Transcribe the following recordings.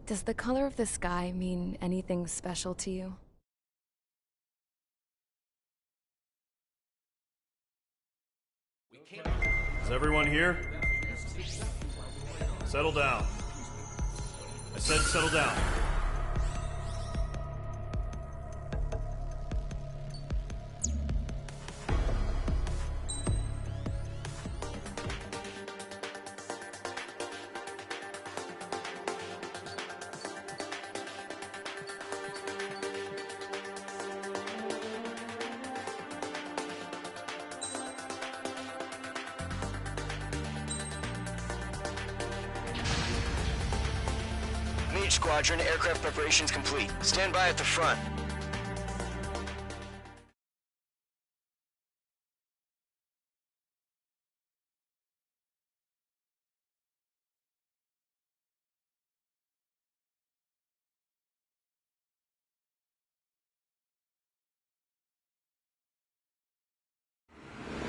Does the color of the sky mean anything special to you? Is everyone here? Settle down. I said settle down. Squadron, aircraft preparations complete. Stand by at the front.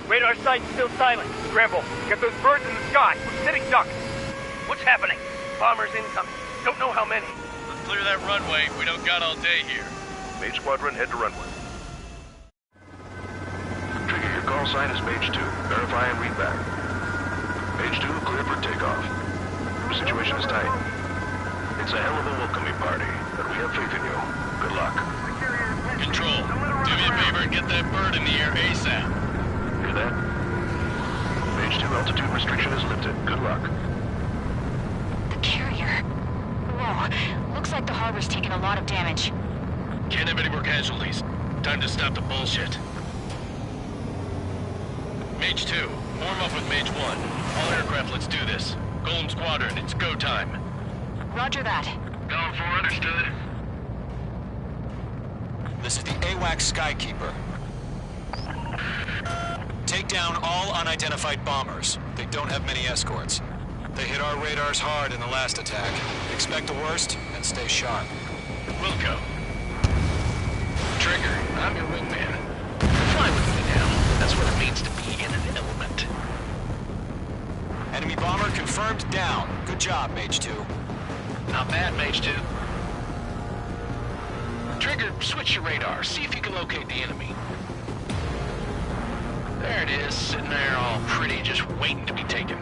Radar site's still silent. Scramble. Get those birds in the sky. We're sitting ducks. What's happening? Bombers incoming. Don't know how many. Let's clear that runway. We don't got all day here. Mage Squadron, head to runway. Trigger, your call sign is Mage 2. Verify and read back. Mage 2, clear for takeoff. The situation is tight. It's a hell of a welcoming party, but we have faith in you. Good luck. Control, do me a favor and get that bird in the air ASAP. Hear that? Mage 2, altitude restriction is lifted. Good luck. The carrier. Whoa, looks like the harbor's taken a lot of damage. Can't have any more casualties. Time to stop the bullshit. Mage 2, form up with Mage 1. All aircraft, let's do this. Golem Squadron, it's go time. Roger that. Going for understood. This is the AWACS Skykeeper. Take down all unidentified bombers. They don't have many escorts. They hit our radars hard in the last attack. Expect the worst and stay sharp. Wilco. Trigger, I'm your wingman. Fly with me now. That's what it means to be in an element. Enemy bomber confirmed down. Good job, Mage 2. Not bad, Mage 2. Trigger, switch your radar. See if you can locate the enemy. There it is, sitting there all pretty, just waiting to be taken.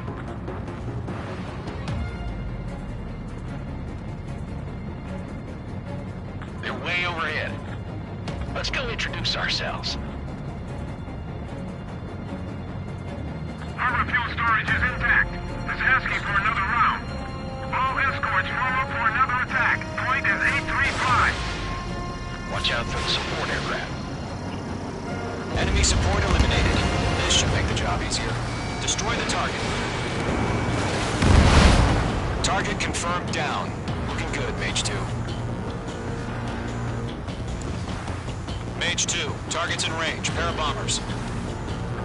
They're way overhead. Let's go introduce ourselves. Harbor fuel storage is intact. It's asking for another round. All escorts form up for another attack. Point is 835. Watch out for the support aircraft. Enemy support eliminated. This should make the job easier. Destroy the target. Target confirmed down. Looking good, Mage 2. Mage 2, target's in range. Pair of bombers.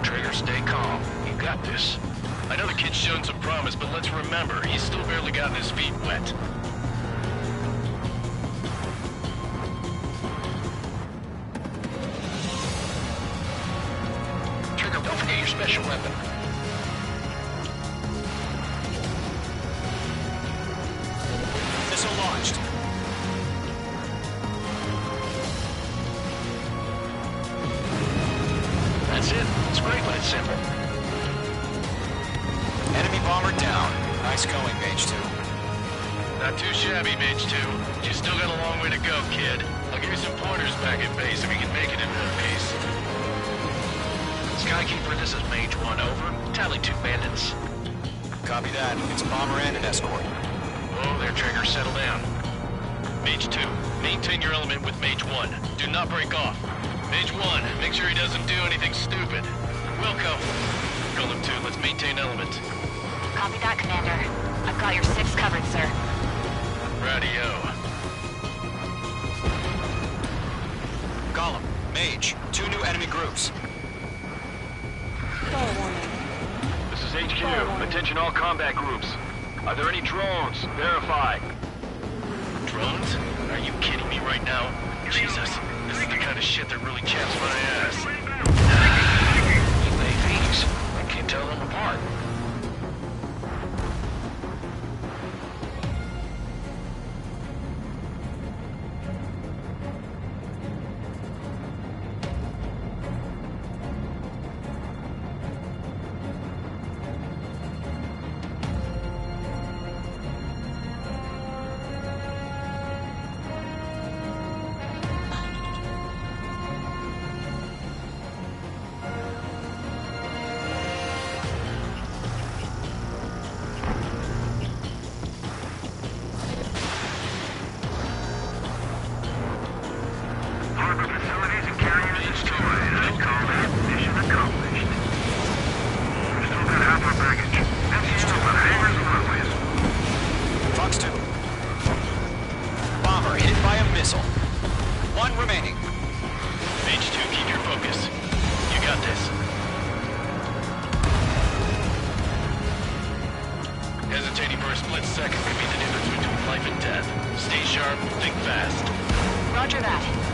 Trigger, stay calm. You got this. I know the kid's shown some promise, but let's remember, he's still barely gotten his feet wet. Trigger, don't forget your special weapon. Missile launched. That's it. It's great when it's simple. Enemy bomber down. Nice going, Mage 2. Not too shabby, Mage 2. You still got a long way to go, kid. I'll give you some pointers back at base if you can make it in one piece. Skykeeper, this is Mage 1, over. Tally 2 bandits. Copy that. It's a bomber and an escort. Whoa there, Trigger. Settle down. Mage 2, maintain your element with Mage 1. Do not break off. Mage 1, make sure he doesn't do anything stupid. Wilco. Golem 2, let's maintain element. Copy that, Commander. I've got your 6 covered, sir. Radio. Golem, Mage, 2 new enemy groups. This is HQ. Attention all combat groups. Are there any drones? Verify. Drones? Are you kidding me right now? Jesus, this is the kind of shit that really chaps my ass. UAVs? I can't tell them apart. split second could be the difference between life and death. Stay sharp, think fast. Roger that.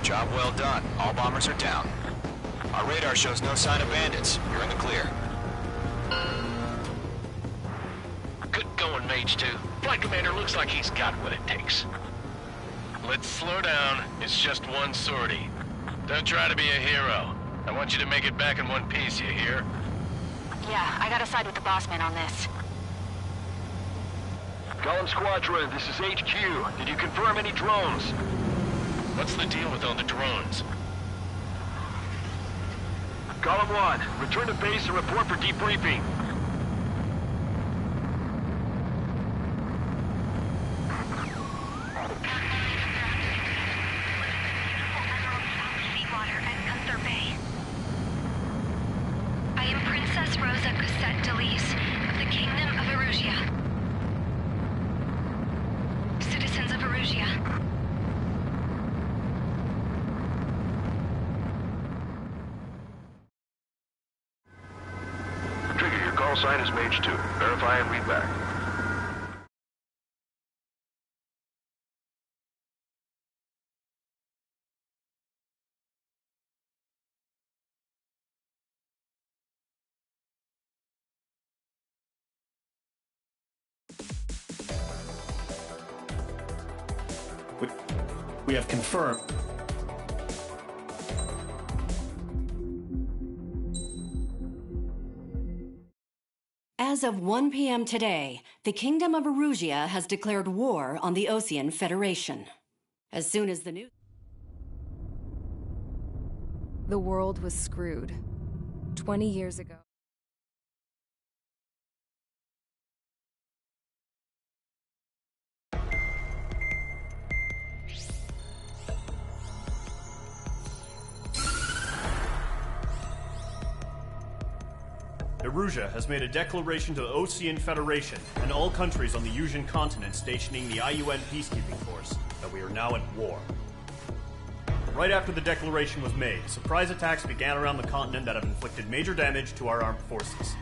Job well done. All bombers are down. Our radar shows no sign of bandits. You're in the clear. Good going, Mage 2. Flight Commander looks like he's got what it takes. Let's slow down. It's just one sortie. Don't try to be a hero. I want you to make it back in one piece, you hear? Yeah, I gotta side with the boss man on this. Golem Squadron, this is HQ. Did you confirm any drones? What's the deal with all the drones? Golem 1, return to base and report for debriefing. I am Princess Rosa Cosette Delise of the Kingdom of Erusia. Citizens of Erusia. Call sign is Mage 2. Verify and read back. We have confirmed. As of 1 p.m. today, the Kingdom of Erusia has declared war on the Osean Federation. As soon as the news... The world was screwed. 20 years ago. Erusia has made a declaration to the Osean Federation and all countries on the Yusian continent stationing the IUN peacekeeping force that we are now at war. Right after the declaration was made, surprise attacks began around the continent that have inflicted major damage to our armed forces.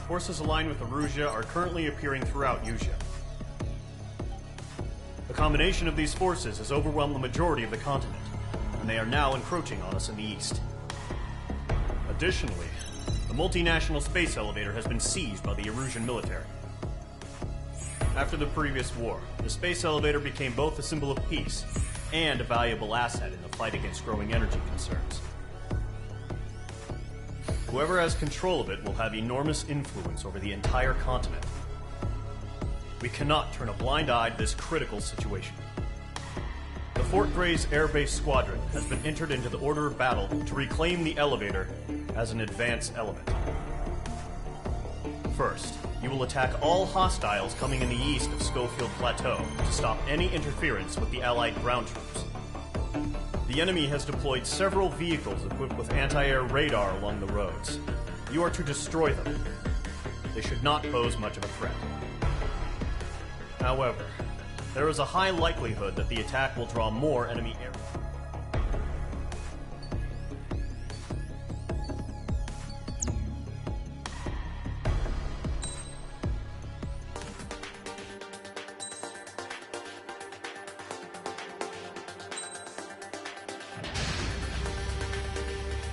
Forces aligned with Erusia are currently appearing throughout Yusia. The combination of these forces has overwhelmed the majority of the continent, and they are now encroaching on us in the east. Additionally, the multinational space elevator has been seized by the Erusian military. After the previous war, the space elevator became both a symbol of peace and a valuable asset in the fight against growing energy concerns. Whoever has control of it will have enormous influence over the entire continent. We cannot turn a blind eye to this critical situation. The Fort Gray's Air Base Squadron has been entered into the order of battle to reclaim the elevator as an advance element. First, you will attack all hostiles coming in the east of Schofield Plateau to stop any interference with the Allied ground troops. The enemy has deployed several vehicles equipped with anti-air radar along the roads. You are to destroy them. They should not pose much of a threat. However, there is a high likelihood that the attack will draw more enemy air.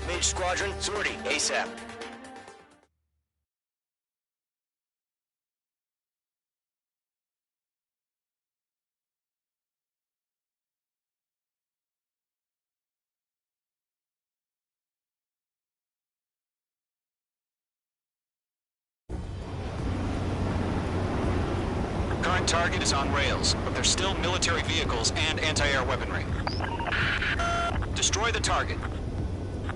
Mage Squadron, sortie, ASAP. One target is on rails, but there's still military vehicles and anti-air weaponry. Destroy the target.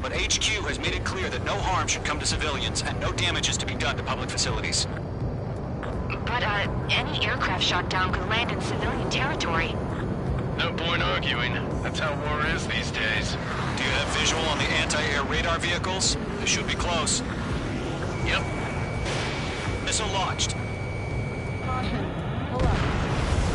But HQ has made it clear that no harm should come to civilians and no damage is to be done to public facilities. But, any aircraft shot down could land in civilian territory. No point arguing. That's how war is these days. Do you have visual on the anti-air radar vehicles? They should be close. Yep. Missile launched. Caution. Pull up.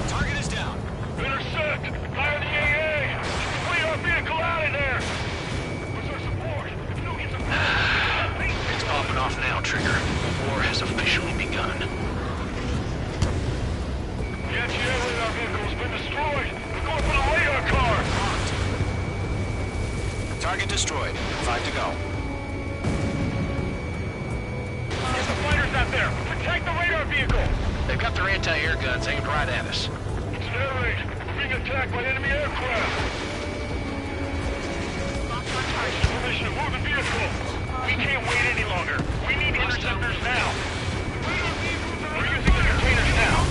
Target is down. Intersect! Fire the AA! Flee our vehicle out of there! Where's our support? If you don't get support... It's popping off now, Trigger. War has officially begun. The anti-air radar vehicle's been destroyed! We're going for the radar car! Target destroyed. 5 to go. Get the fighters out there! Protect the radar vehicle! They've got their anti-air guns aimed right at us. It's air raid! We're being attacked by enemy aircraft! Permission to move the vehicle! We can't wait any longer! We need interceptors now! We're using the containers now!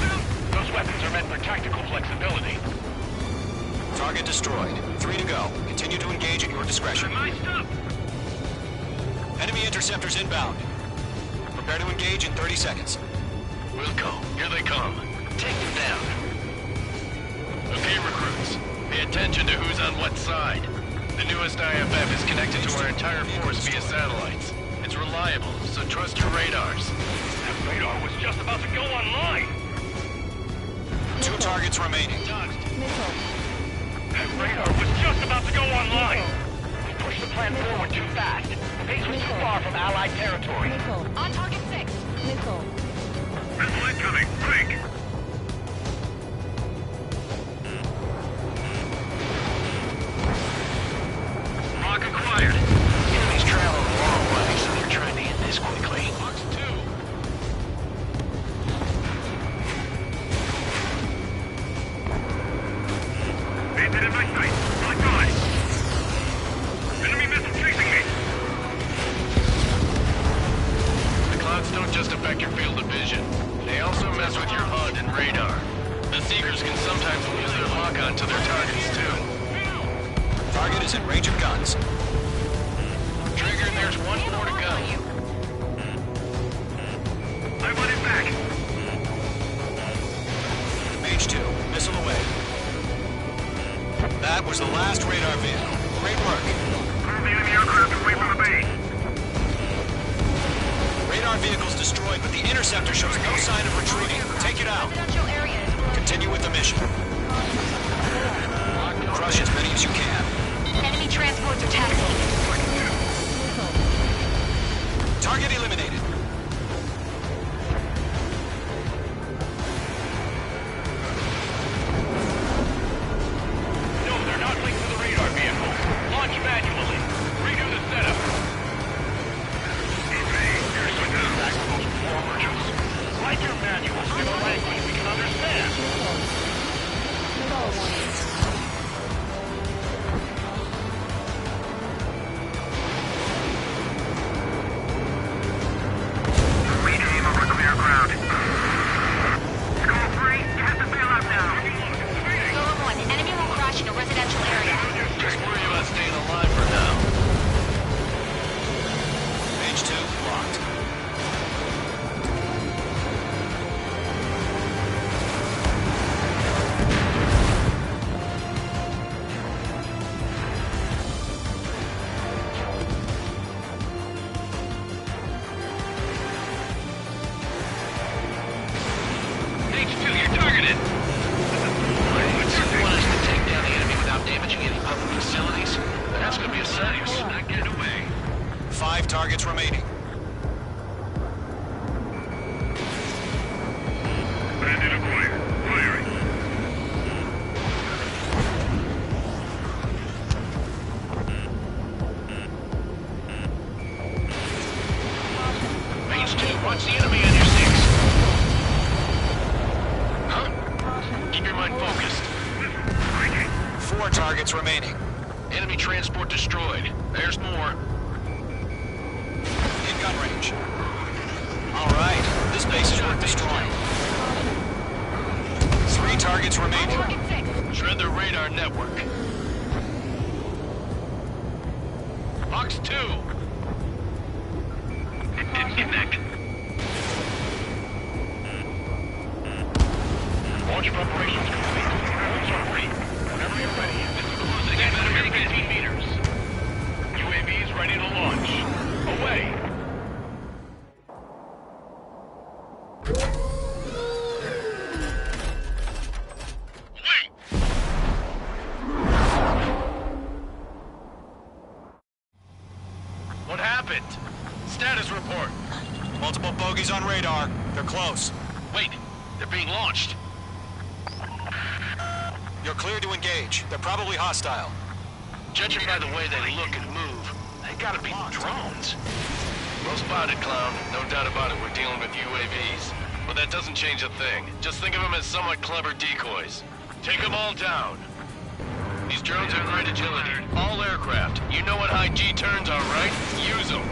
Those weapons are meant for tactical flexibility. Target destroyed. 3 to go. Continue to engage at your discretion. Enemy interceptors inbound. Prepare to engage in 30 seconds. We'll go. Here they come. Take them down. Okay, recruits. Pay attention to who's on what side. The newest IFF is connected to our entire force via satellites. It's reliable, so trust your radars. That radar was just about to go online! 2 targets remaining. Missile. That radar was just about to go online! We pushed the plan forward too fast. The base was too far from Allied territory. Missile. On target 6. Missile. Missile incoming! Break! Lock acquired. Enemy's traveling a long way, so they're trying to end this quickly. Box 2. Bandit in my sight. My God! Enemy missile chasing me! The clouds don't just affect your field of vision. They also mess with your HUD and radar. The Seekers can sometimes lose their lock-on to their targets, too. Target is in range of guns. Trigger, there's one more to go. I want it back! Mage 2, missile away. That was the last radar vehicle. Great work. Move the enemy aircraft away from the base! Radar vehicle's destroyed, but the interceptor shows no sign of retreating. Take it out. Residential area is closed. Continue with the mission. Crush as many as you can. Enemy transports are taxiing. Target eliminated. No, they're not linked to the radar vehicle. Launch manually. Redo the setup. Okay, here's some good back with those war merchants. Write your manuals in a language we can understand. We aim over clear ground. School 3, you have to bail out now. Solo 1, enemy will crash in a residential area. Just worry about staying alive for now. Mage 2, locked. H2, you're targeted. Would you want us to take down the enemy without damaging any public facilities? That's gonna be a serious. Not getting away. 5 targets remaining. Bandit acquired. Firing. Mage 2, watch the enemy on your 6. Huh? Keep your mind focused. 4 targets remaining. Enemy transport destroyed. There's more. In gun range. All right, this base is worth destroying. 3 targets remaining. Shred their radar network. Fox 2. It didn't connect. Launch preparations complete. Holds are free. Whenever you're ready, this is closing in at 15 meters. UAVs ready to launch. Away. What happened? Status report. Multiple bogeys on radar. They're close. Wait, they're being launched. You're cleared to engage. They're probably hostile. Judging by the way they look and move, they gotta be drones. Well spotted, clown. No doubt about it, we're dealing with UAVs. But that doesn't change a thing. Just think of them as somewhat clever decoys. Take them all down. These drones have great agility. All aircraft. You know what high G turns are, right? Use them.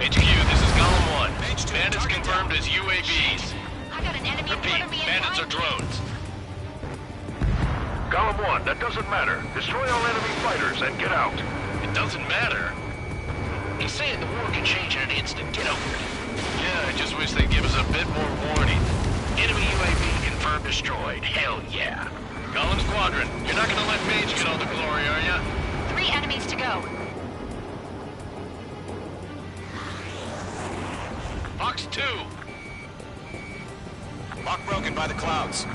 HQ, this is Golem 1. Bandits confirmed as UAVs. I got an enemy in front of me. Bandits are drones. Golem 1, that doesn't matter. Destroy all enemy fighters and get out. It doesn't matter. He's saying the war can change in an instant. Get over it. Yeah, I just wish they'd give us a bit more warning. Enemy UAV confirmed destroyed. Hell yeah. Golem Squadron, you're not gonna let Mage get all the glory, are ya? 3 enemies to go. Fox 2. Lock broken by the clouds.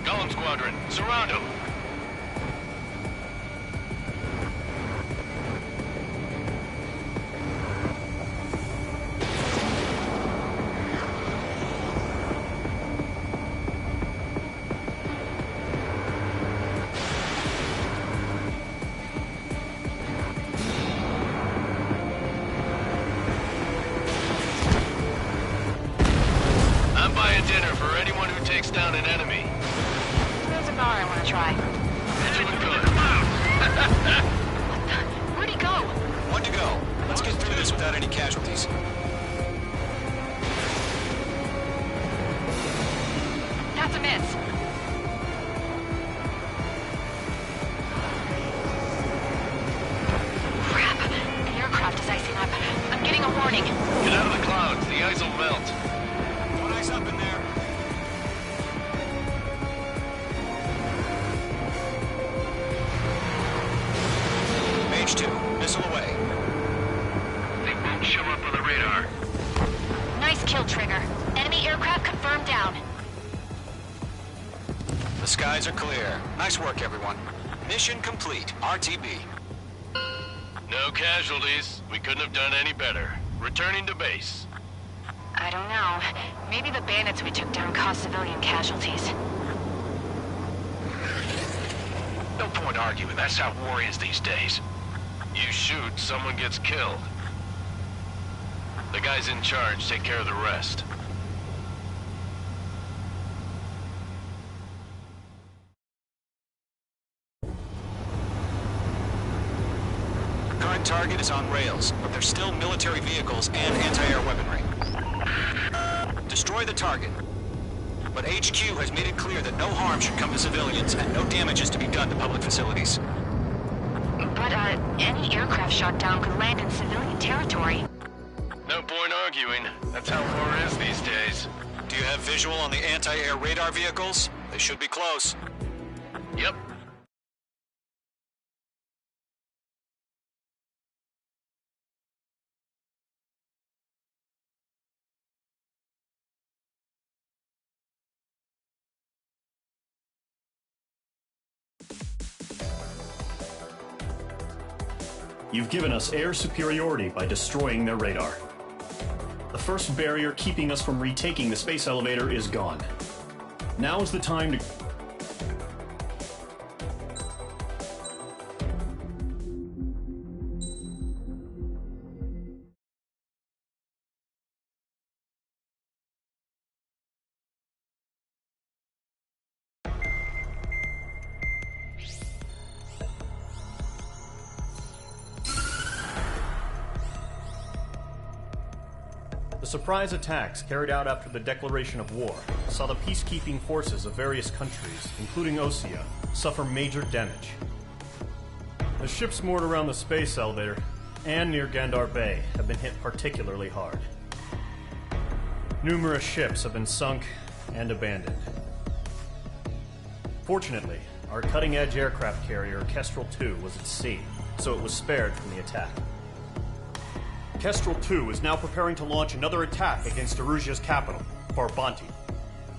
Golem Squadron, surround them. I'm buying dinner for anyone who takes down an enemy. There's a bar I want to try. Doing good. Where'd he go? 1 to go. Let's get through this without any casualties. That's a miss. Crap. The aircraft is icing up. I'm getting a warning. Get out of the clouds. The ice will melt. One ice up in there. Mage 2, missile away. They won't show up on the radar. Nice kill, Trigger. Enemy aircraft confirmed down. The skies are clear. Nice work, everyone. Mission complete. RTB. No casualties. We couldn't have done any better. Returning to base. I don't know. Maybe the bandits we took down caused civilian casualties. No point arguing. That's how war is these days. You shoot, someone gets killed. The guys in charge take care of the rest. Current target is on rails, but there's still military vehicles and anti-air weaponry. Destroy the target. But HQ has made it clear that no harm should come to civilians and no damage is to be done to public facilities. But, any aircraft shot down could land in civilian territory. No point arguing. That's how war is these days. Do you have visual on the anti-air radar vehicles? They should be close. Yep. You've given us air superiority by destroying their radar. The first barrier keeping us from retaking the space elevator is gone. Now is the time to... The surprise attacks carried out after the declaration of war saw the peacekeeping forces of various countries, including Osea, suffer major damage. The ships moored around the space elevator and near Gandar Bay have been hit particularly hard. Numerous ships have been sunk and abandoned. Fortunately, our cutting-edge aircraft carrier Kestrel 2 was at sea, so it was spared from the attack. Kestrel 2 is now preparing to launch another attack against Erusia's capital, Farbanti.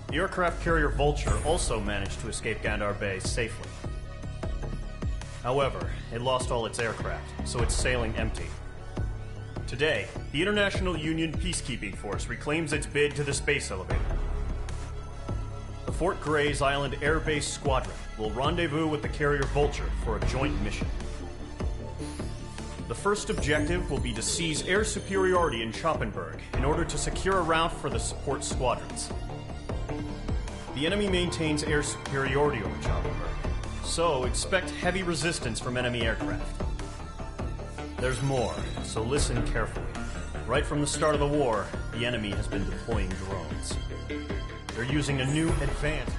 The aircraft carrier Vulture also managed to escape Gandar Bay safely. However, it lost all its aircraft, so it's sailing empty. Today, the International Union Peacekeeping Force reclaims its bid to the space elevator. The Fort Grays Island Air Base Squadron will rendezvous with the carrier Vulture for a joint mission. The first objective will be to seize air superiority in Schoppenberg in order to secure a route for the support squadrons. The enemy maintains air superiority over Schoppenberg, so expect heavy resistance from enemy aircraft. There's more, so listen carefully. Right from the start of the war, the enemy has been deploying drones. They're using a new advanced...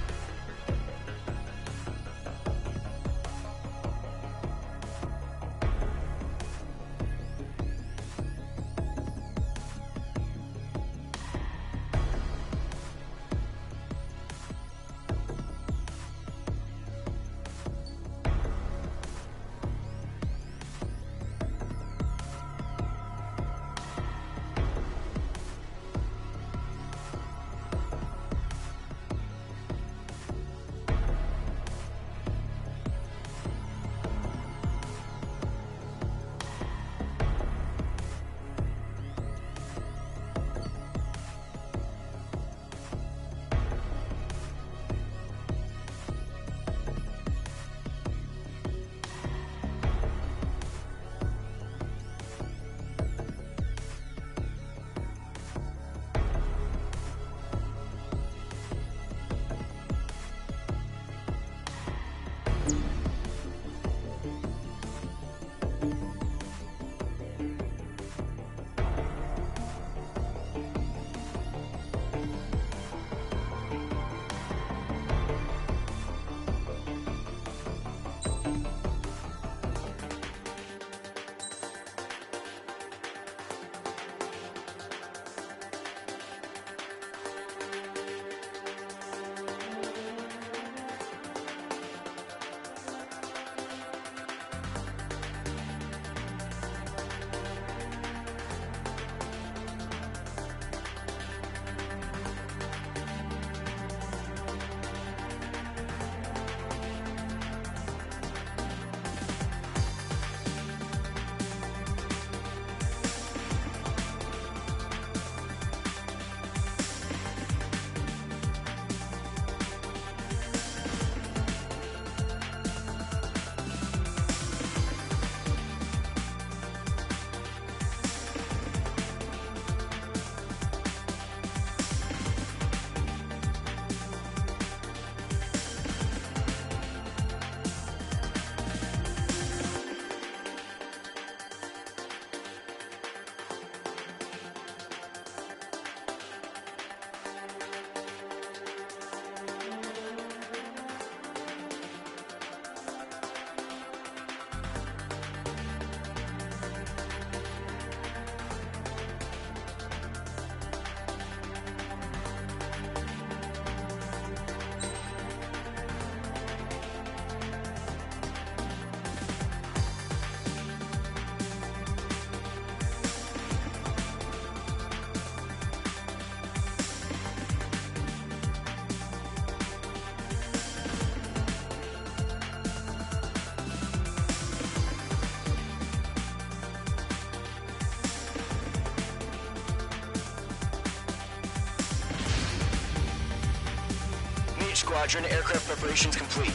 Squadron, aircraft preparations complete.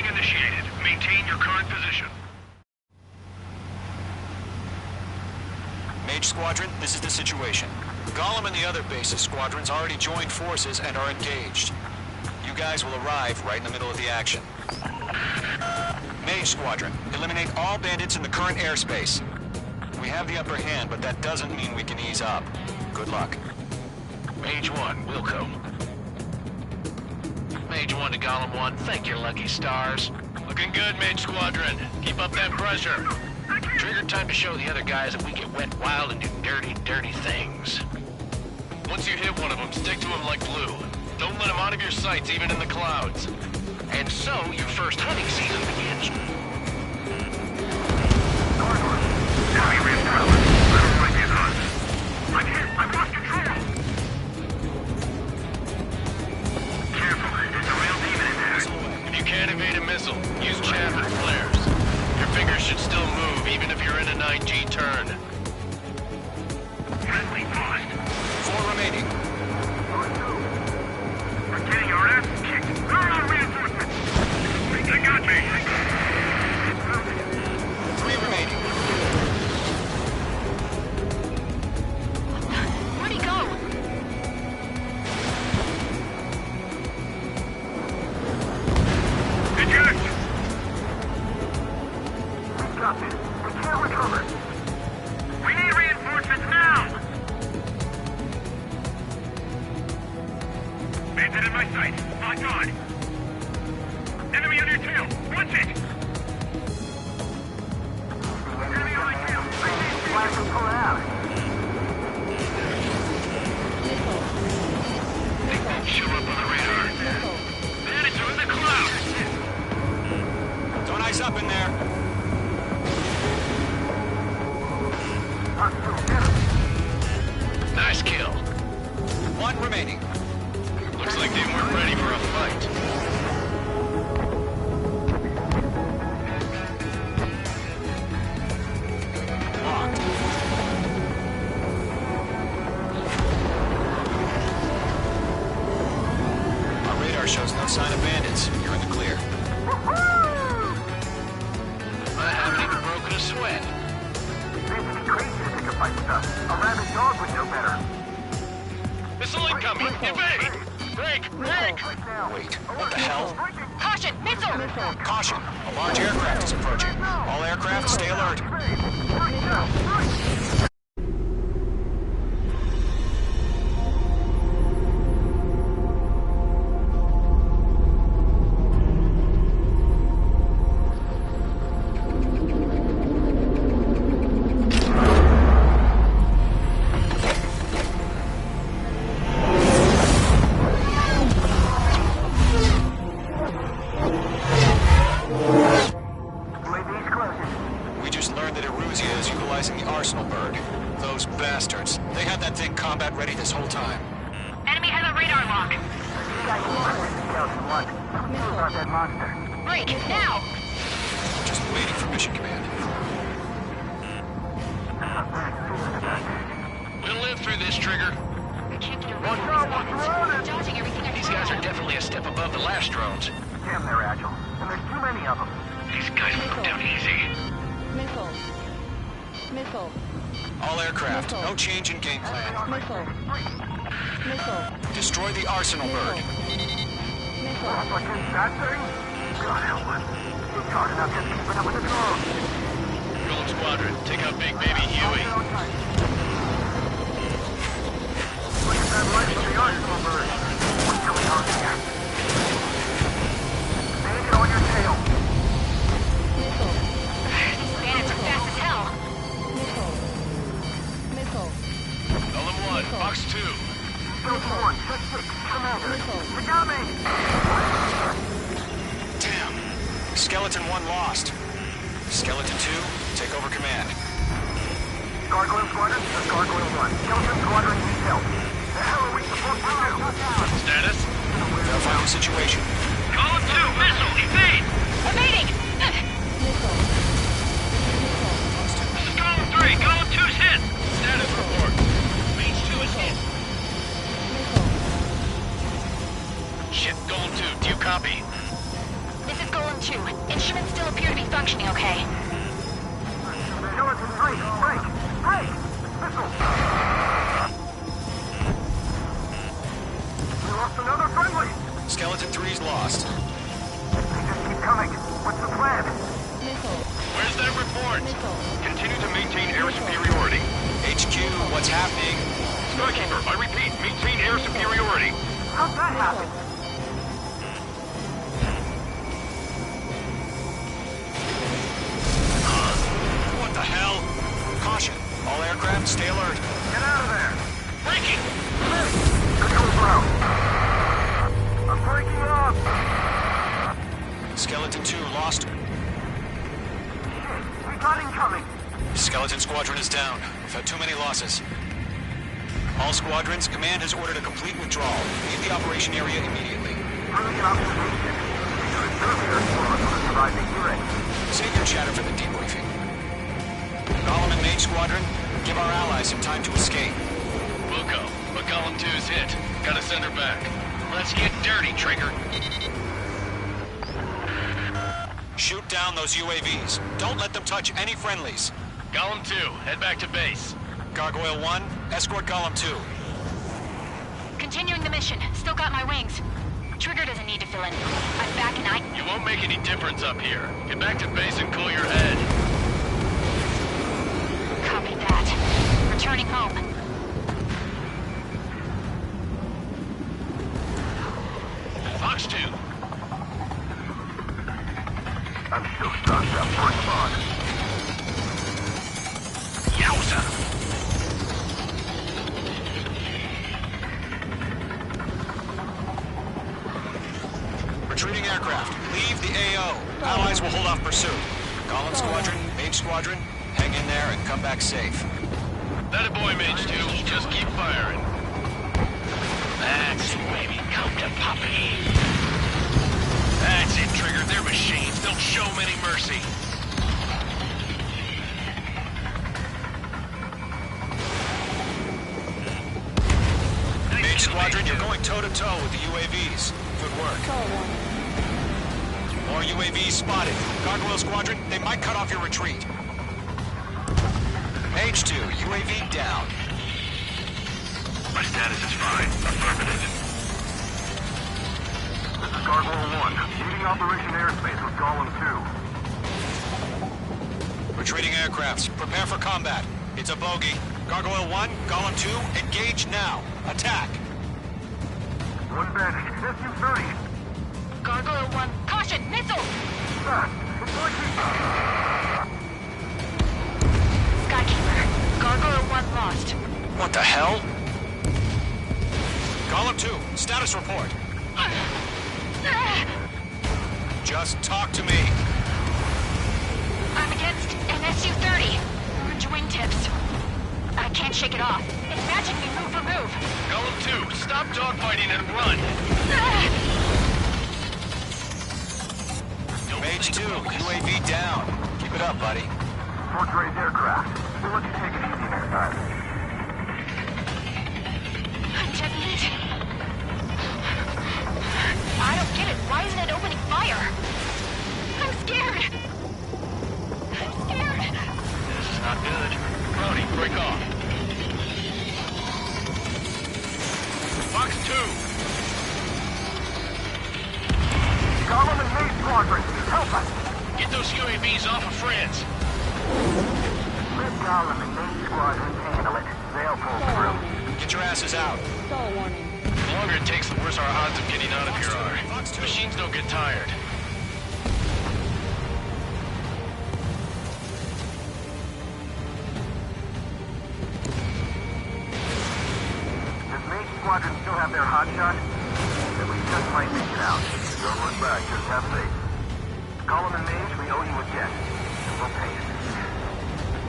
Refueling initiated. Maintain your current position. Mage Squadron, this is the situation. Gollum and the other bases squadrons already joined forces and are engaged. You guys will arrive right in the middle of the action. Mage Squadron, eliminate all bandits in the current airspace. We have the upper hand, but that doesn't mean we can ease up. Good luck. Mage 1, Wilco. Mage 1 to Gollum 1, thank your lucky stars. Looking good, Mage Squadron. Keep up that pressure. Trigger time to show the other guys that we get wet, wild, and do dirty, dirty things. Once you hit one of them, stick to him like glue. Don't let him out of your sights, even in the clouds. And so, your first hunting season begins. Now you're in trouble. I don't like this hunt. I'm hit. I've lost control. Careful. There's a real demon in there. If you can't evade a missile, use chaff and flares. Your fingers should still move, even if you're in a 9G turn. Friendly lost. 4 remaining. We're getting our ass kicked. Where are our reinforcements? They got me. 3 remaining. Where'd he go? Eject! We got this. We can't recover. We need reinforcements now! Bandit in my sights. My God! Enemy on your tail! Watch it! Enemy on my tail! I can't see you! Pull it out! Show up on the radar. Bandits are in the clouds! Don't ice up in there. Nice kill. 1 remaining. Looks like they weren't ready for a fight. Locked. Our radar shows no sign of bandits. You're in the clear. I haven't even broken a sweat. It's crazy to pick a fight with us. A rabid dog would know better. Missile incoming! Evade! Break! Break! Wait, what the hell? Caution! Missile! Caution! A large aircraft is approaching. All aircraft, stay alert. We just learned that Eruzia is utilizing the Arsenal bird. Those bastards. They had that thing combat ready this whole time. Enemy has a radar lock. Break! Now! Just waiting for mission command. We'll live through this, Trigger. I can't get a radar. Dodging everything I These guys are definitely a step above the last drones. Damn, they're agile. And there's too many of them. These guys will go down easy. Missile. Missile. All aircraft, no change in game plan. Missile. Missile. Destroy the Arsenal bird. Missile. What's in that thing? God help us. It's hard enough just keeping up with the drones. Golem Squadron, take out Big Baby Huey. Look at that light from the Arsenal bird. What's going on here? Bandit on your tail. Missile. These bandits are fast as hell. Missile. Missile. Golem 1, Box 2. Field 1, check 6, Commander. Missile. You got me! Damn. Skeleton 1 lost. Skeleton 2, take over command. Gargoyle Squadron, this is Gargoyle 1. Skeleton Squadron needs help. The hell are we supposed to do? Status? Verify the situation. Column 2, missile, evade! Evading! Missile. This is Column 3, Column 2's hit! Status report. Range 2 is hit. Shit, Golem 2, do you copy? This is Golem 2. instruments still appear to be functioning okay. Skeleton 3, break! Break! Missile! We lost another friendly! Skeleton 3's lost. They just keep coming. What's the plan? Missile. Where's that report? Missile. Continue to maintain air superiority. HQ, what's happening? Skykeeper, I repeat, maintain air superiority. How'd that happen? What the hell? Caution. All aircraft, stay alert. Get out of there! Breaking! Control ground. I'm breaking off! Skeleton 2 lost. We got incoming! Skeleton Squadron is down. We've had too many losses. All squadrons, command has ordered a complete withdrawal. Leave the operation area immediately. Brilliant observation. Earlier, for the surviving unit. Save your chatter for the debriefing. Golem and Mage Squadron, give our allies some time to escape. We'll go, but Column 2's hit. Gotta send her back. Let's get dirty, Trigger. Shoot down those UAVs. Don't let them touch any friendlies. Column 2, head back to base. Gargoyle 1, escort Golem 2. Continuing the mission. Still got my wings. Trigger doesn't need to fill in. I'm back and You won't make any difference up here. Get back to base and cool your head. Copy that. Returning home. Fox 2. I'm still stuck that first mod. Yowza! Retreating aircraft, leave the AO. Allies will hold off pursuit. Golem Squadron, Mage Squadron, hang in there and come back safe. That a boy, Mage 2. Just keep firing. That's it, baby. Come to Poppy. That's it, Trigger. They're machines. Don't show them any mercy. Mage Squadron, you're going toe-to-toe with the UAVs. Good work. More UAVs spotted. Gargoyle Squadron, they might cut off your retreat. Mage 2, UAV down. My status is fine. Affirmative. This is Gargoyle 1. Leading Operation Airspace with Golem 2. Retreating aircrafts, prepare for combat. It's a bogey. Gargoyle 1, Golem 2, engage now. Attack. One bandit. SU-30. Gargoyle 1. Caution! Missile! It's working. Skykeeper. Gargoyle 1 lost. What the hell? Golem 2, status report. Just talk to me. I'm against an SU-30. Orange wingtips. I can't shake it off. It's matching me move for move. Golem 2, stop dogfighting and run. Mage 2, UAV down. Keep it up, buddy. Fourth-grade aircraft. We'll let you take it easy next time. Detonate. I don't get it. Why isn't it opening fire? I'm scared. I'm scared. This is not good. Brody, break off. Fox 2. Golem and Mage Squadron, help us! Get those UAVs off of friends. Let Golem and Mage Squadron handle it. They'll pull through. Get your asses out. Stall warning. The longer it takes, the worse our odds of getting out of here are. Machines don't get tired. Does Mage Squadron still have their hotshot? Then we just might make it out. Don't look back, just have faith. Golem and Mage, we owe you a debt. And we'll pay it.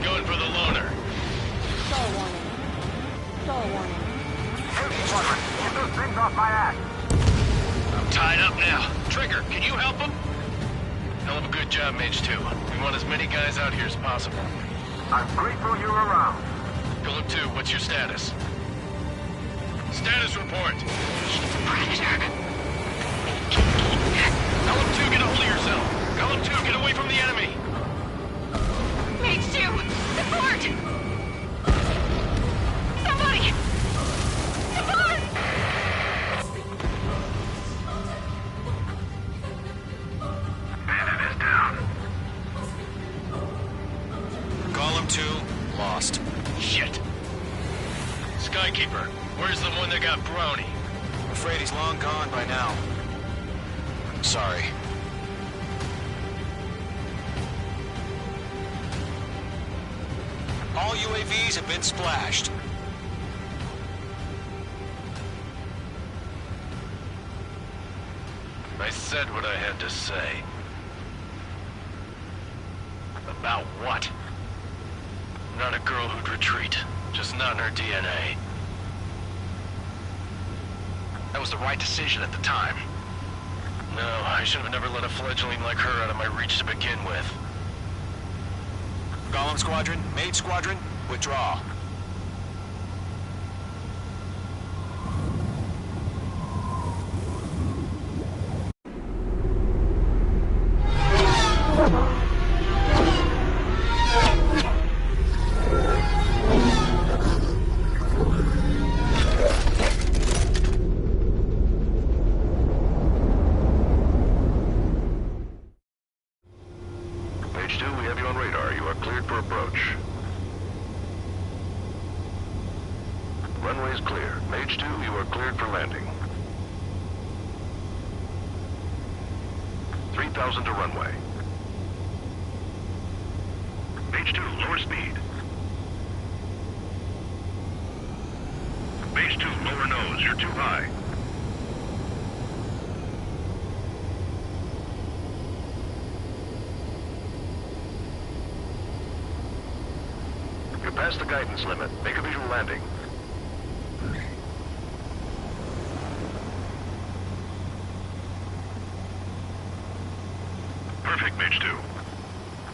Going for the loner. Stall warning. Stall warning. Mage Squadron, get those things off my ass! I'm tied up now. Trigger, can you help him? Hell of a good job, Mage 2. We want as many guys out here as possible. I'm grateful you're around. Golem 2, what's your status? Status report. Predator. Golem 2, get a hold of yourself. Golem 2, get lost. Shit. Skykeeper, where's the one that got Brownie? I'm afraid he's long gone by now. Sorry. All UAVs have been splashed. I said what I had to say. About what? Not a girl who'd retreat. Just not in her DNA. That was the right decision at the time. No, I should have never let a fledgling like her out of my reach to begin with. Golem Squadron, Mage Squadron, withdraw. Page 2, we have you on radar. You are cleared for approach. Runway is clear. Mage 2, you are cleared for landing. 3,000 to runway. Mage 2, lower speed. Mage 2, lower nose. You're too high. You're past the guidance limit. Make a visual landing. Perfect, Mage 2.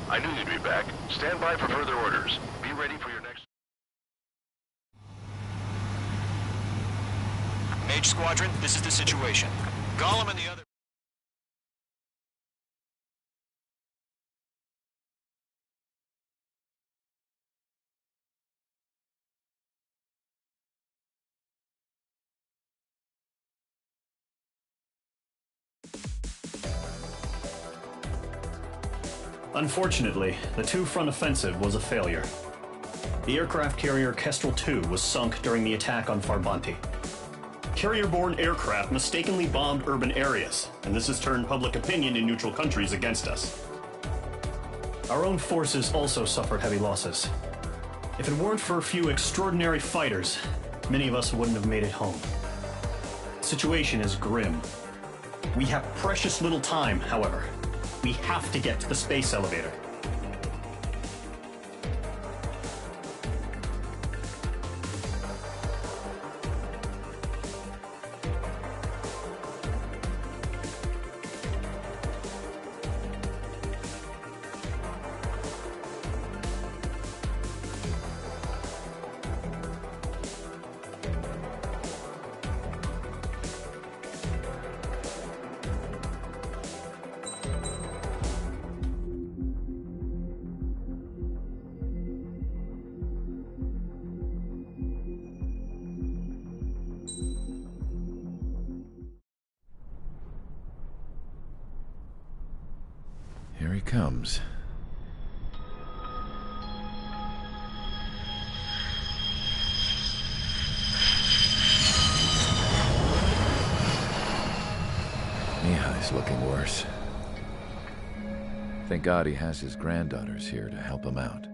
I knew you'd be back. Stand by for further orders. Be ready for your next... Mage Squadron, this is the situation. Golem and the other... Unfortunately, the two-front offensive was a failure. The aircraft carrier Kestrel II was sunk during the attack on Farbanti. Carrier-borne aircraft mistakenly bombed urban areas, and this has turned public opinion in neutral countries against us. Our own forces also suffered heavy losses. If it weren't for a few extraordinary fighters, many of us wouldn't have made it home. The situation is grim. We have precious little time, however. We have to get to the space elevator. Here he comes. Mihai's looking worse. Thank God he has his granddaughters here to help him out.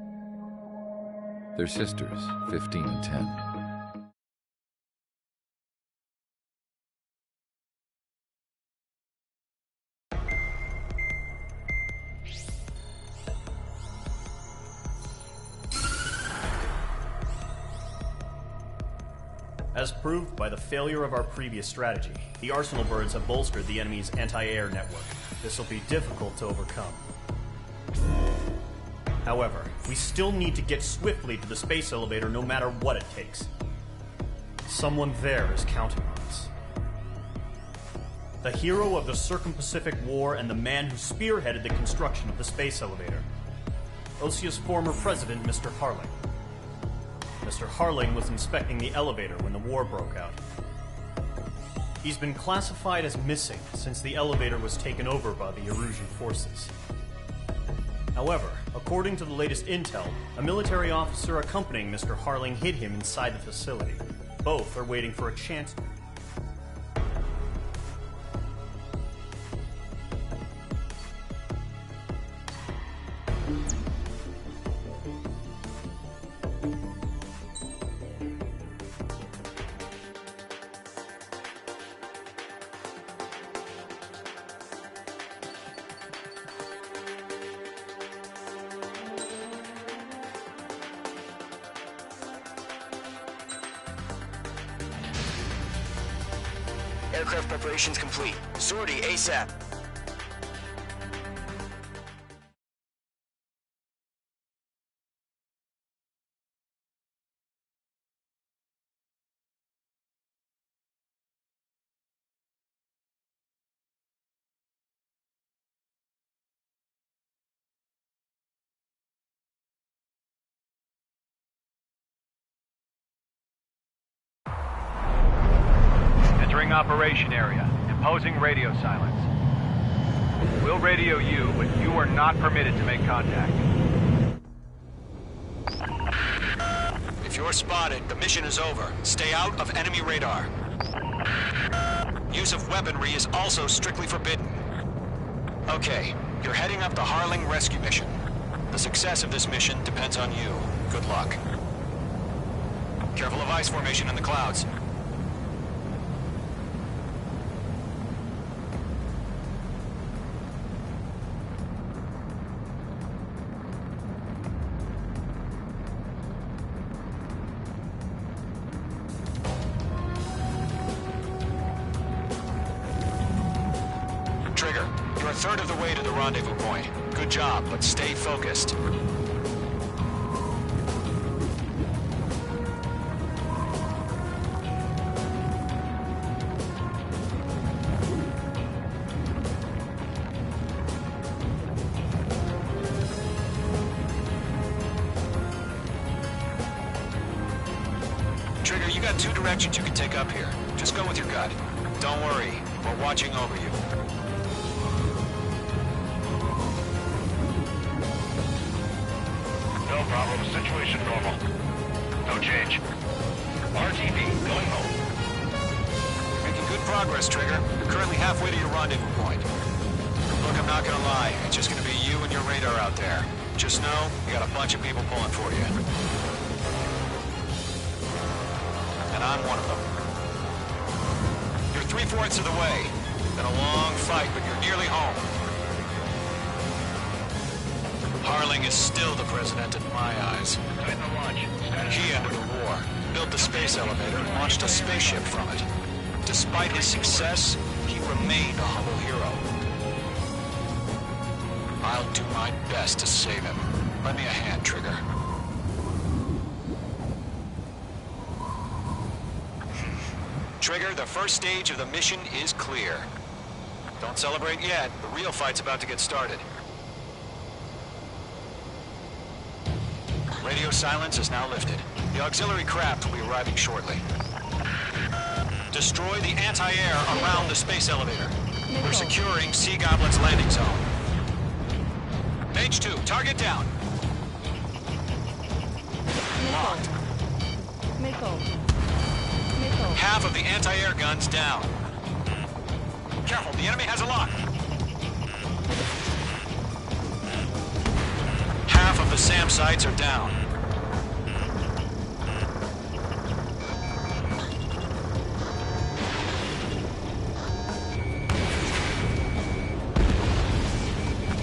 They're sisters, 15 and 10. As proved by the failure of our previous strategy, the Arsenal birds have bolstered the enemy's anti-air network. This will be difficult to overcome. However, we still need to get swiftly to the space elevator no matter what it takes. Someone there is counting on us. The hero of the Circum-Pacific War and the man who spearheaded the construction of the space elevator. Osia's former president, Mr. Harling. Mr. Harling was inspecting the elevator when the war broke out. He's been classified as missing since the elevator was taken over by the Erusian forces. However, According to the latest intel, a military officer accompanying Mr. Harling hid him inside the facility. Both are waiting for a chance. Aircraft preparations complete. Sortie ASAP. Entering operation area. Imposing radio silence. We'll radio you, but you are not permitted to make contact. If you're spotted, the mission is over. Stay out of enemy radar. Use of weaponry is also strictly forbidden. Okay, you're heading up the Harling rescue mission. The success of this mission depends on you. Good luck. Careful of ice formation in the clouds. Trigger, you're a third of the way to the rendezvous point. Good job, but stay focused. Trigger, you got two directions you can take up here. Just go with your gut. Don't worry, we're watching over you. No problem. Situation normal. No change. RTV, going home. Making good progress, Trigger. You're currently halfway to your rendezvous point. Look, I'm not gonna lie. It's just gonna be you and your radar out there. Just know, you got a bunch of people pulling for you. And I'm one of them. You're 3/4 of the way. Been a long fight, but you're nearly home. Harling is still the president in my eyes. He ended the war, built the space elevator, and launched a spaceship from it. Despite his success, he remained a humble hero. I'll do my best to save him. Lend me a hand, Trigger. Trigger, the first stage of the mission is clear. Don't celebrate yet. The real fight's about to get started. Radio silence is now lifted. The auxiliary craft will be arriving shortly. Destroy the anti-air around the space elevator. We're securing Sea Goblin's landing zone. Mage 2, target down. Locked. Missile. Half of the anti-air guns down. Careful, the enemy has a lock. Half of the SAM sites are down.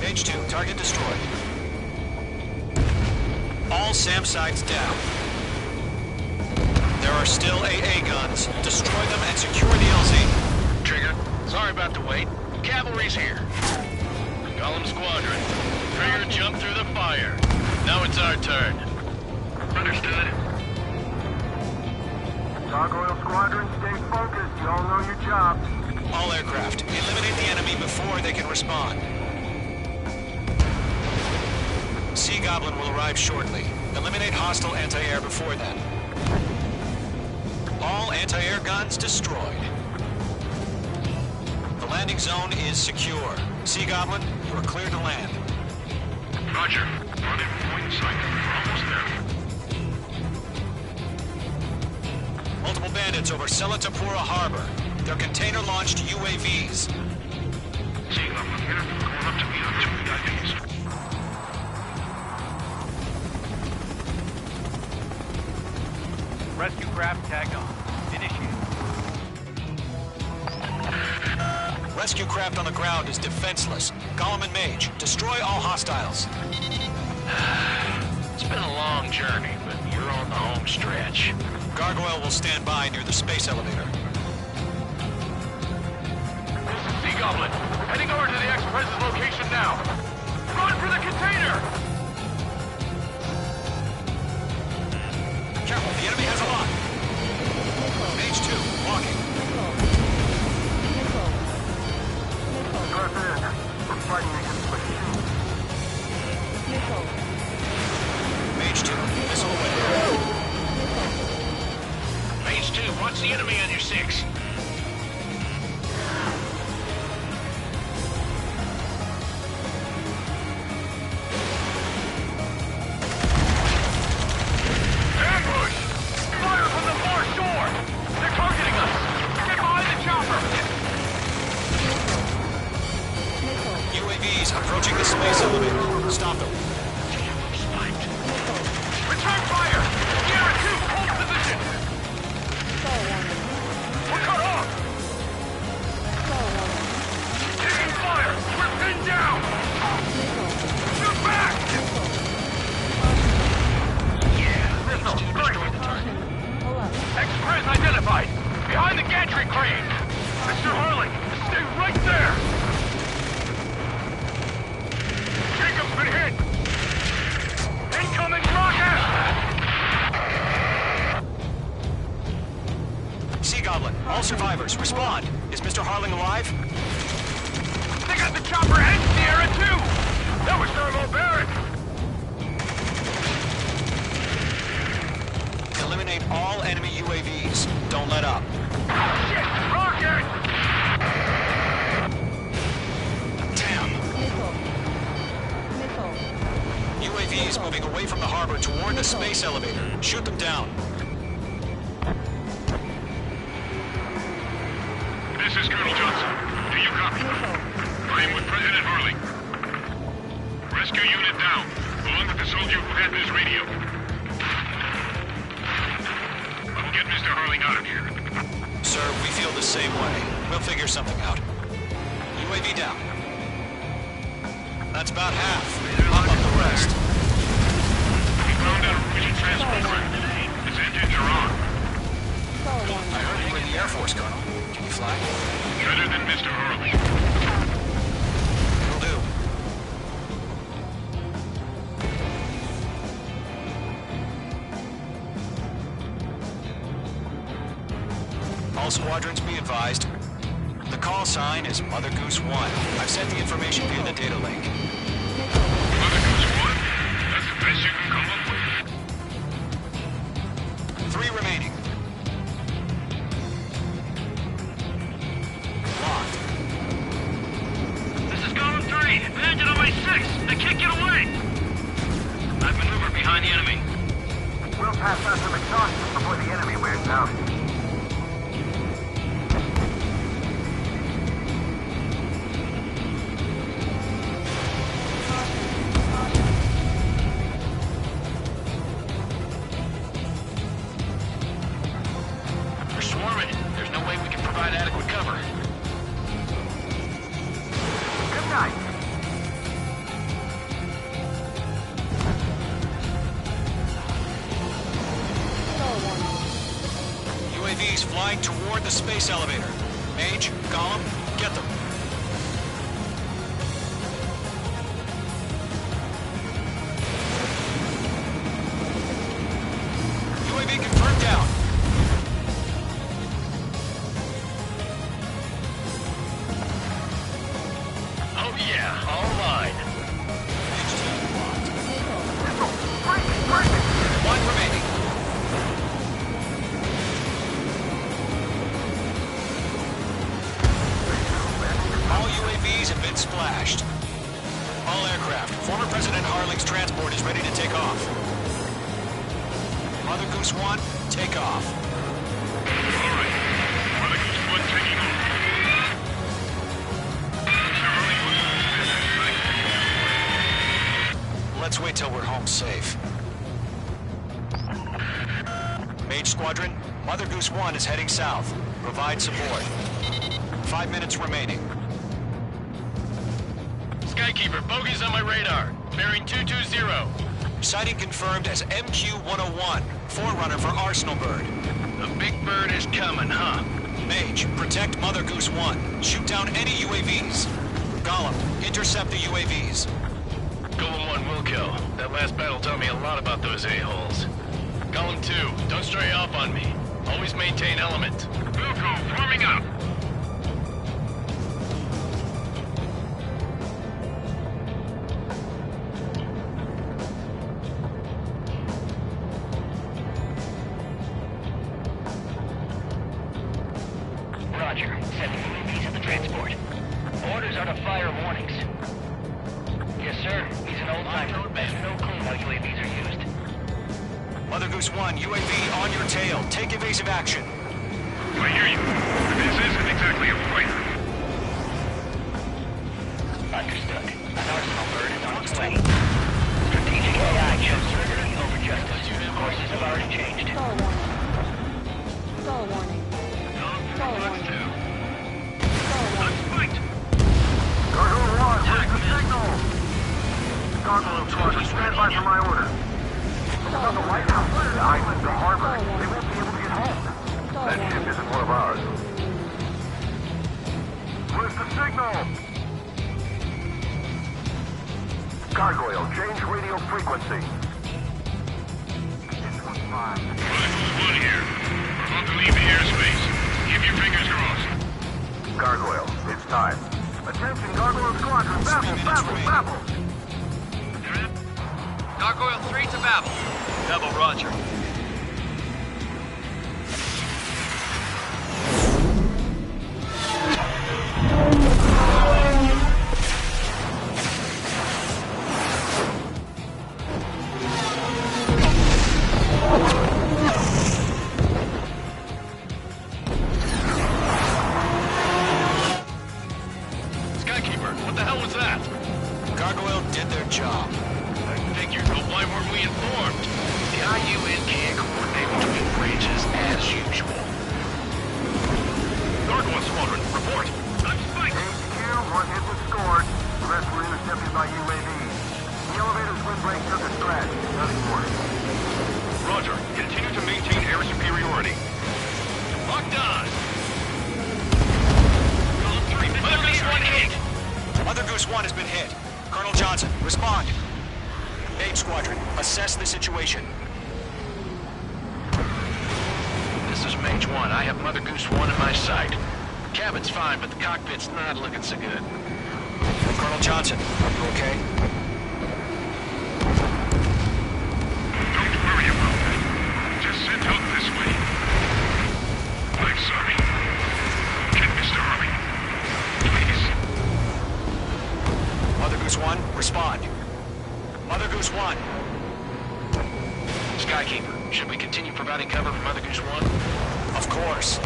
Mage 2, target destroyed. All SAM sites down. There are still AA guns. Destroy them and secure the LZ. Trigger, sorry about the wait. Cavalry's here. Golem Squadron. Trigger jumped through the fire. Now it's our turn. Understood. Gargoyle Squadron, stay focused. You all know your job. All aircraft, eliminate the enemy before they can respond. Sea Goblin will arrive shortly. Eliminate hostile anti-air before then. All anti-air guns destroyed. The landing zone is secure. Sea Goblin, you are clear to land. Roger. Rendezvous point in sight. We're almost there. Multiple bandits over Selatapura Harbor. They're container-launched UAVs. Seeing them from here, going up to meet our 2 VIPs. Rescue craft tagged on. Initiate. Rescue craft on the ground is defenseless. Gollum and Mage, destroy all hostiles. It's been a long journey, but you're on the home stretch. Gargoyle will stand by near the space elevator. This is Sea Goblin. Heading over to the Express's location now. Run for the container! Careful, the enemy has a lock. Mage 2, walking. Trust in. We're fighting against machines. Mage 2, missile away. Mage 2, watch the enemy on your 6. Ambush! Fire from the far shore! They're targeting us! Get behind the chopper! UAVs approaching the space elevator. Stop them. Return fire! Galera 2, hold position! We're cut off! Taking fire! We're pinned down! Shoot back! Missile, strike! Express identified! Behind the gantry crane! Mr. Harling, stay right there! Jacob's been hit! Incoming rocket! Sea Goblin, all survivors, respond. Is Mr. Harling alive? They got the chopper and Sierra too! That was thermobaric! Eliminate all enemy UAVs. Don't let up. Shit! Rocket! Damn. UAVs moving away from the harbor toward the space elevator. Shoot them down. This is Colonel Johnson. Do you copy? I am with President Harling. Rescue unit down, along with the soldier who had this radio. I will get Mr. Harling out of here. Sir, we feel the same way. We'll figure something out. UAV down. That's about half. Pop up the rest. We found out Rouge transport craft. Its engines are on. I heard you were in the Air Force, Colonel. Can you fly? Better than Mr. Harling. Will do. All squadrons be advised. The call sign is Mother Goose 1. I've sent the information via the data link. Mother Goose 1? That's the best you can come up with. 3 remaining. Locked. This is Gollum 3! Bandit on my 6! They can't get away! I've maneuvered behind the enemy. We'll pass out some exhaustion before the enemy wears out. They're swarming. There's no way we can provide adequate cover. Good night. UAVs flying toward the space elevator. Mage, Gollum, get them. UAV confirmed down. Oh yeah, all mine. Mage 2 locked. Missile, break it! 1 remaining. Goose transport is ready to take off. Mother Goose 1, take off. All right. Mother Goose 1 taking off. Let's wait till we're home safe. Mage Squadron, Mother Goose 1 is heading south. Provide support. 5 minutes remaining. Skykeeper, bogey's on my radar. Bearing 220. Sighting confirmed as MQ-101, forerunner for Arsenal Bird. The big bird is coming, huh? Mage, protect Mother Goose 1. Shoot down any UAVs. Gollum, intercept the UAVs. Golem 1 will kill. That last battle taught me a lot about those a-holes. Golem 2, don't stray off on me. Always maintain element. Wilco, forming up. Roger. Sending UAVs at the transport. Orders are to fire warnings. Yes, sir. He's an old-timer. Has no clue how UAVs are used. Mother Goose 1, UAV on your tail. Take evasive action. I hear you. This isn't exactly a fighter. Understood. An Arsenal Bird is on its way. Strategic AI chose liberty over justice. Courses have already changed. Stall warning. Stall warning. Stall warning. Stall warning. Gargoyle 1, where's the signal? Gargoyle Squadron, stand by for my order. On the White House, the island, the harbor, they won't be able to get home. That ship isn't one of ours. Where's the signal? Gargoyle, change radio frequency. This one's fine. One here. We're about to leave the airspace. Keep your fingers crossed. Gargoyle, it's time. Attention, Gargoyle Squadron, babble. Gargoyle 3 to Babel. Babel, roger. Skykeeper, what the hell was that? Gargoyle did their job. I figured, but why weren't we informed? The IUN can't coordinate between branches as usual. Gargoyle Squadron, report. I'm spiked. HQ, one hit was scored. The rest were intercepted by UAVs. The elevator's windbreak took a scratch. Nothing more. Roger. Continue to maintain air superiority. Locked on. Mother Goose 1 hit. Mother Goose 1 has been hit. Colonel Johnson, respond. Mage Squadron, assess the situation. This is Mage 1. I have Mother Goose 1 in my sight. Cabin's fine, but the cockpit's not looking so good. Colonel Johnson, are you okay? Don't worry about that. Just send out this way. I'm sorry. Get Mr. Harley. Please. Mother Goose 1, respond. Mother Goose 1. Skykeeper, should we continue providing cover for Mother Goose 1? Of course.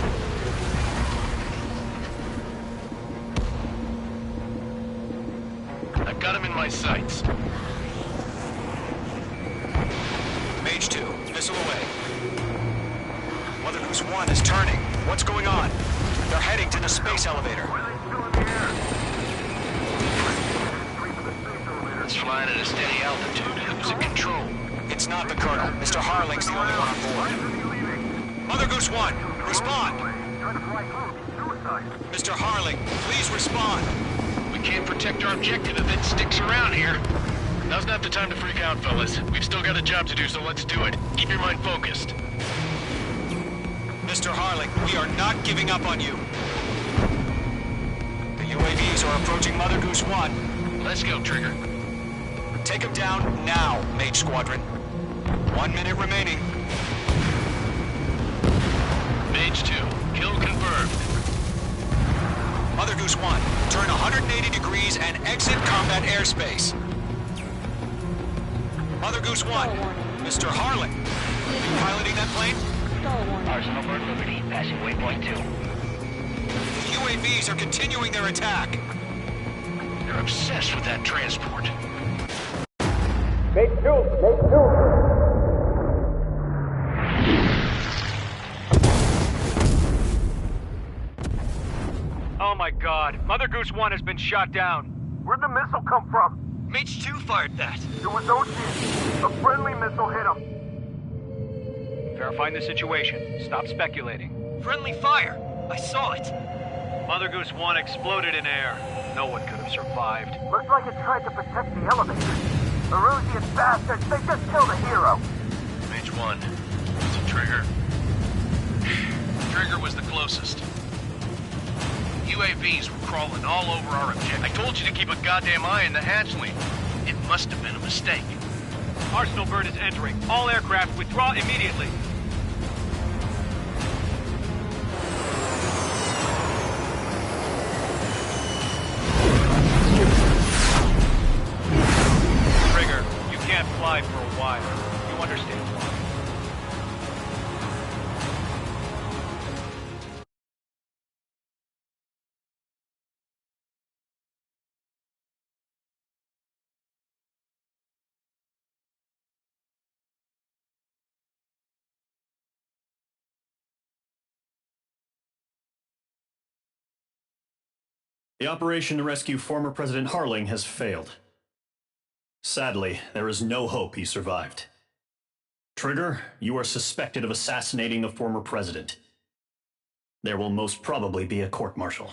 I've got him in my sights. Mage 2, missile away. Mother Goose 1 is turning. What's going on? They're heading to the space elevator. It's flying at a steady altitude. Who's in control? It's not the Colonel. Mr. Harling's the only one on board. Mother Goose 1, respond! Mr. Harling, please respond! We can't protect our objective if it sticks around here. Now's not the time to freak out, fellas. We've still got a job to do, so let's do it. Keep your mind focused. Mr. Harling, we are not giving up on you. The UAVs are approaching Mother Goose 1. Let's go, Trigger. Take him down now, Mage Squadron. 1 minute remaining. Mage 2, kill confirmed. Mother Goose 1, turn 180 degrees and exit combat airspace. Mother Goose 1, Mr. Harlan. You piloting that plane? Arsenal Bird Liberty, passing waypoint 2. The UAVs are continuing their attack. They're obsessed with that transport. Make two. Oh my god, Mother Goose 1 has been shot down. Where'd the missile come from? Mage 2 fired that. It was Ocean. A friendly missile hit him. Verifying the situation. Stop speculating. Friendly fire. I saw it. Mother Goose 1 exploded in air. No one could have survived. Looks like it tried to protect the elevator. Erusian bastards, they just killed a hero. Mage 1. It's a Trigger. Trigger was the closest. UAVs were crawling all over our objective. I told you to keep a goddamn eye in the hatchling. It must have been a mistake. Arsenal Bird is entering. All aircraft withdraw immediately. Trigger, you can't fly for a while. You understand why. The operation to rescue former President Harling has failed. Sadly, there is no hope he survived. Trigger, you are suspected of assassinating the former president. There will most probably be a court-martial.